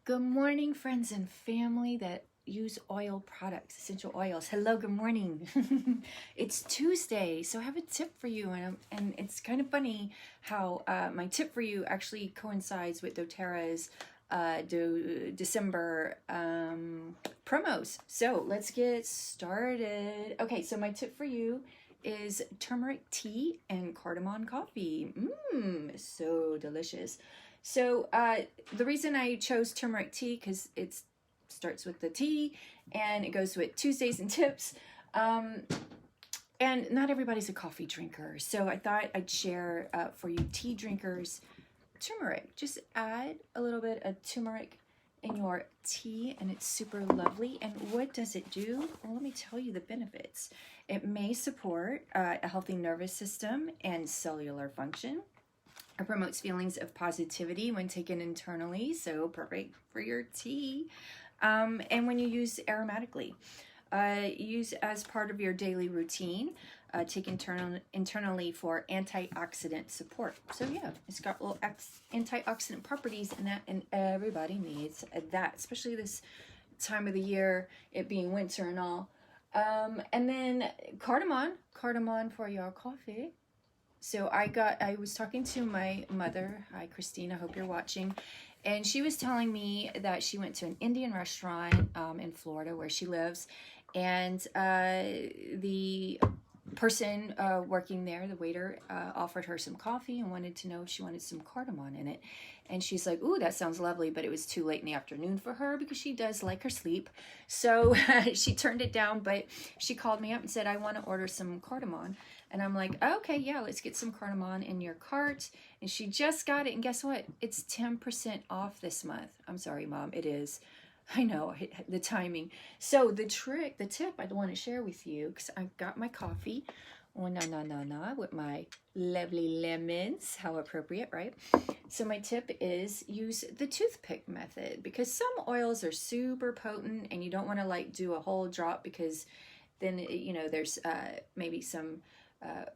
Good morning, friends and family that use oil products, essential oils. Hello, good morning. It's Tuesday, so I have a tip for you, and it's kind of funny how my tip for you actually coincides with doTERRA's December promos. So let's get started. Okay, so my tip for you is turmeric tea and cardamom coffee. So delicious. So the reason I chose turmeric tea, because it starts with the tea and it goes with Tuesdays and tips. And not everybody's a coffee drinker. So I thought I'd share for you tea drinkers, turmeric. Just add a little bit of turmeric in your tea and it's super lovely. And what does it do? Well, let me tell you the benefits. It may support a healthy nervous system and cellular function. It promotes feelings of positivity when taken internally, so perfect for your tea. And when you use aromatically, use as part of your daily routine. Take internally for antioxidant support. So yeah, it's got little antioxidant properties in that, and everybody needs that, especially this time of the year, it being winter and all. And then cardamom for your coffee. So I was talking to my mother. Hi, Christine. I hope you're watching. And she was telling me that she went to an Indian restaurant in Florida where she lives. And the person working there, the waiter, offered her some coffee and wanted to know if she wanted some cardamom in it. And she's like, ooh, that sounds lovely. But it was too late in the afternoon for her because she does like her sleep. So she turned it down. But she called me up and said, I want to order some cardamom. And I'm like, okay, yeah, let's get some cardamom in your cart. And she just got it. And guess what? It's 10% off this month. I'm sorry, Mom. It is. I know, the timing. So the tip I want to share with you, because I got my coffee. Oh, na, with my lovely lemons. How appropriate, right? So my tip is use the toothpick method, because some oils are super potent and you don't want to like do a whole drop, because then, you know, there's maybe some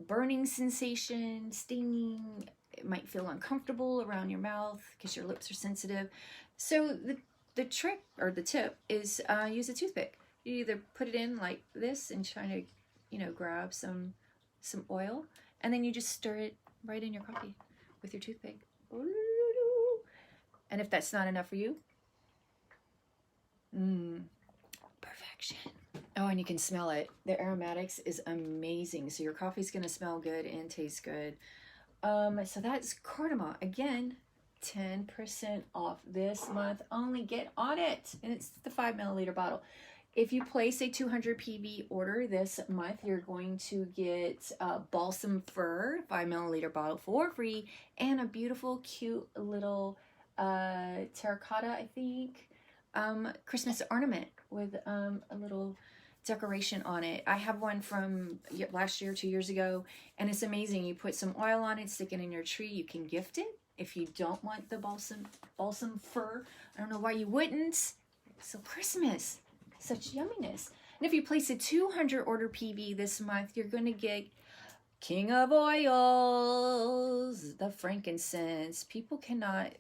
burning sensation, stinging. It might feel uncomfortable around your mouth because your lips are sensitive. So the trick or the tip is use a toothpick. You either put it in like this and try to, you know, grab some oil, and then you just stir it right in your coffee with your toothpick. And if that's not enough for you, perfection. Oh, and you can smell it. The aromatics is amazing. So your coffee's going to smell good and taste good. So that's cardamom. Again, 10% off this month. Only get on it. And it's the 5 milliliter bottle. If you place a 200 PV order this month, you're going to get balsam fir 5 milliliter bottle for free, and a beautiful, cute little terracotta, I think, Christmas ornament with a little decoration on it. I have one from last year, 2 years ago, and it's amazing. You put some oil on it, stick it in your tree. You can gift it if you don't want the balsam fir. I don't know why you wouldn't. So Christmas, such yumminess. And if you place a 200 order PV this month, you're going to get King of Oils, the frankincense. People cannot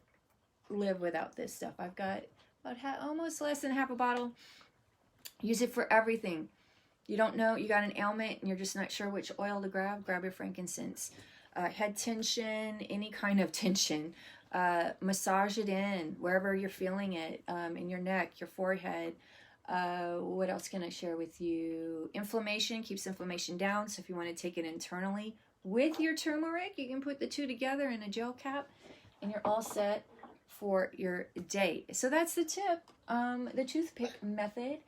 live without this stuff. I've got about almost less than half a bottle. Use it for everything. You don't know, you got an ailment and you're just not sure which oil to grab your frankincense. Head tension, any kind of tension, massage it in wherever you're feeling it, in your neck, your forehead. What else can I share with you? Inflammation, keeps inflammation down. So if you want to take it internally with your turmeric, you can put the two together in a gel cap and you're all set for your day. So that's the tip, the toothpick method.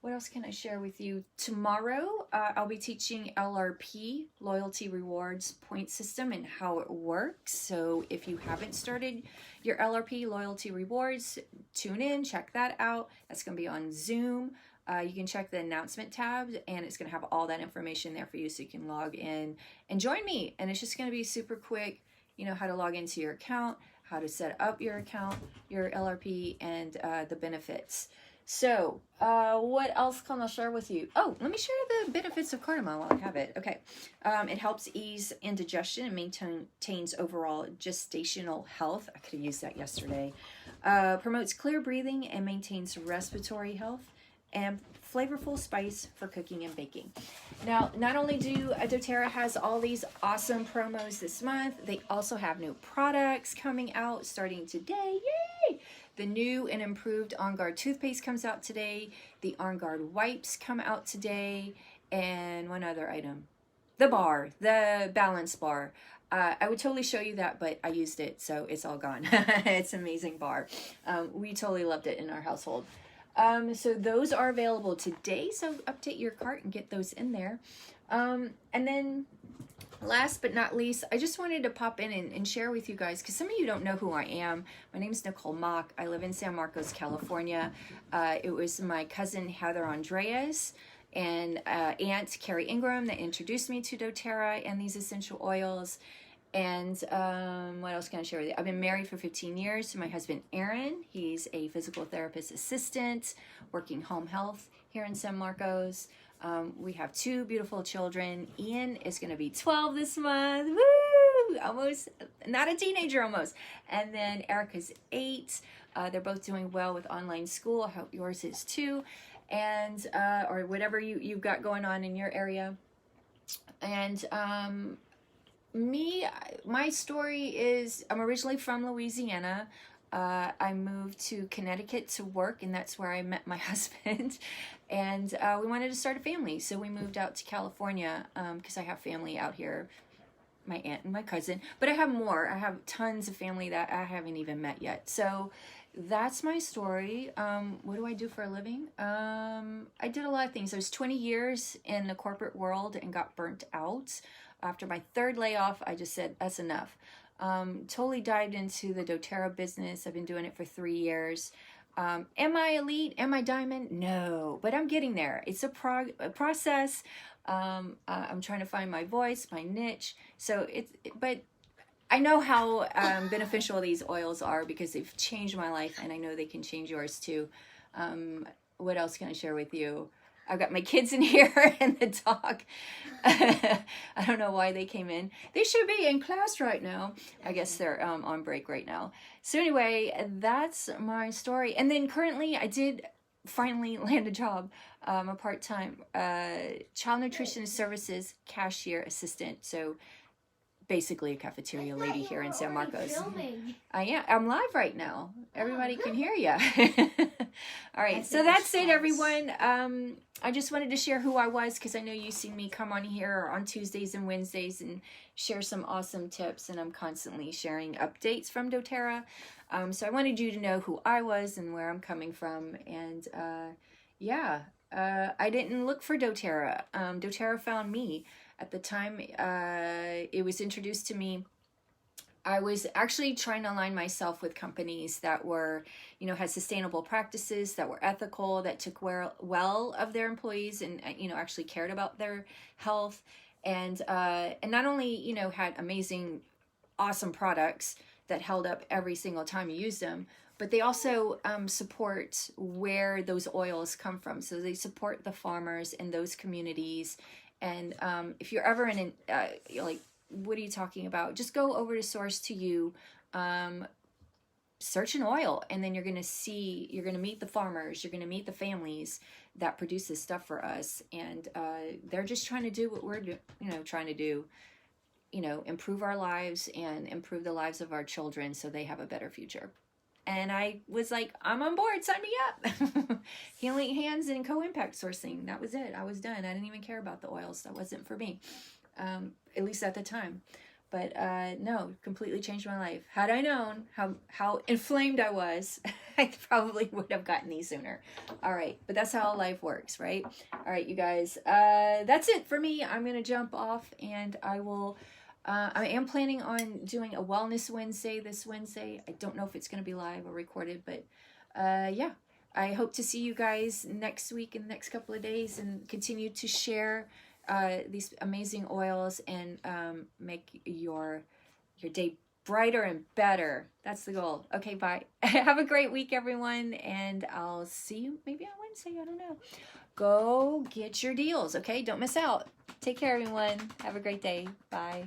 What else can I share with you? Tomorrow, I'll be teaching LRP, Loyalty Rewards Point System, and how it works. So if you haven't started your LRP, Loyalty Rewards, tune in, check that out. That's going to be on Zoom. You can check the announcement tab, and it's going to have all that information there for you, so you can log in and join me. And it's just going to be super quick. You know how to log into your account, how to set up your account, your LRP, and the benefits. So, what else can I share with you? Oh, let me share the benefits of cardamom while I have it. Okay. It helps ease indigestion and maintains overall gestational health. I could have used that yesterday. Promotes clear breathing and maintains respiratory health. And flavorful spice for cooking and baking. Now, not only do doTERRA has all these awesome promos this month, they also have new products coming out starting today. Yay! The new and improved On Guard toothpaste comes out today. The On Guard wipes come out today. And one other item. The bar, the balance bar. I would totally show you that, but I used it, so it's all gone. It's an amazing bar. We totally loved it in our household. So those are available today, so update your cart and get those in there. And then last but not least, I just wanted to pop in and share with you guys, because some of you don't know who I am. My name is Nicole Mock. I live in San Marcos, California. It was my cousin Heather Andreas and aunt Carrie Ingram that introduced me to doTERRA and these essential oils. And what else can I share with you? I've been married for 15 years to my husband, Aaron. He's a physical therapist assistant working home health here in San Marcos. We have 2 beautiful children. Ian is going to be 12 this month. Woo! Almost, not a teenager almost. And then Erica's 8. They're both doing well with online school. I hope yours is too. And, or whatever you've got going on in your area. And, my story is, I'm originally from Louisiana. I moved to Connecticut to work, and that's where I met my husband. And we wanted to start a family, so we moved out to California because I have family out here, my aunt and my cousin. But I have more. I have tons of family that I haven't even met yet. So that's my story. What do I do for a living? I did a lot of things. I was 20 years in the corporate world and got burnt out. After my 3rd layoff, I just said, that's enough. Totally dived into the doTERRA business. I've been doing it for 3 years. Am I elite? Am I diamond? No, but I'm getting there. It's a process. I'm trying to find my voice, my niche. So but I know how beneficial these oils are because they've changed my life, and I know they can change yours too. What else can I share with you? I've got my kids in here and the dog. I don't know why they came in. They should be in class right now. I guess they're on break right now. So anyway, that's my story. And then currently I did finally land a job, a part-time child nutrition services cashier assistant. So basically a cafeteria lady here in San Marcos. I'm live right now. Everybody can hear you. All right, so that's it, everyone. I just wanted to share who I was because I know you've seen me come on here on Tuesdays and Wednesdays and share some awesome tips, and I'm constantly sharing updates from doTERRA. So I wanted you to know who I was and where I'm coming from. And I didn't look for doTERRA. doTERRA found me. At the time it was introduced to me, I was actually trying to align myself with companies that were, had sustainable practices, that were ethical, that took well of their employees and, actually cared about their health. And not only, had amazing, awesome products that held up every single time you used them, but they also support where those oils come from. So they support the farmers in those communities. And if you're ever in you're like, what are you talking about? Just go over to Source to You, search an oil, and then you're going to meet the farmers, you're going to meet the families that produce this stuff for us. And they're just trying to do what we're trying to do, improve our lives and improve the lives of our children so they have a better future. And I was like, I'm on board, sign me up. Healing hands and co-impact sourcing. That was it. I was done. I didn't even care about the oils. That wasn't for me, at least at the time. But no, completely changed my life. Had I known how inflamed I was, I probably would have gotten these sooner. All right, but that's how life works, right? All right, you guys, that's it for me. I'm going to jump off, and I will... I am planning on doing a Wellness Wednesday this Wednesday. I don't know if it's going to be live or recorded, but I hope to see you guys next week in the next couple of days and continue to share these amazing oils and make your day brighter and better. That's the goal. Okay, bye. Have a great week, everyone, and I'll see you maybe on Wednesday. I don't know. Go get your deals, okay? Don't miss out. Take care, everyone. Have a great day. Bye.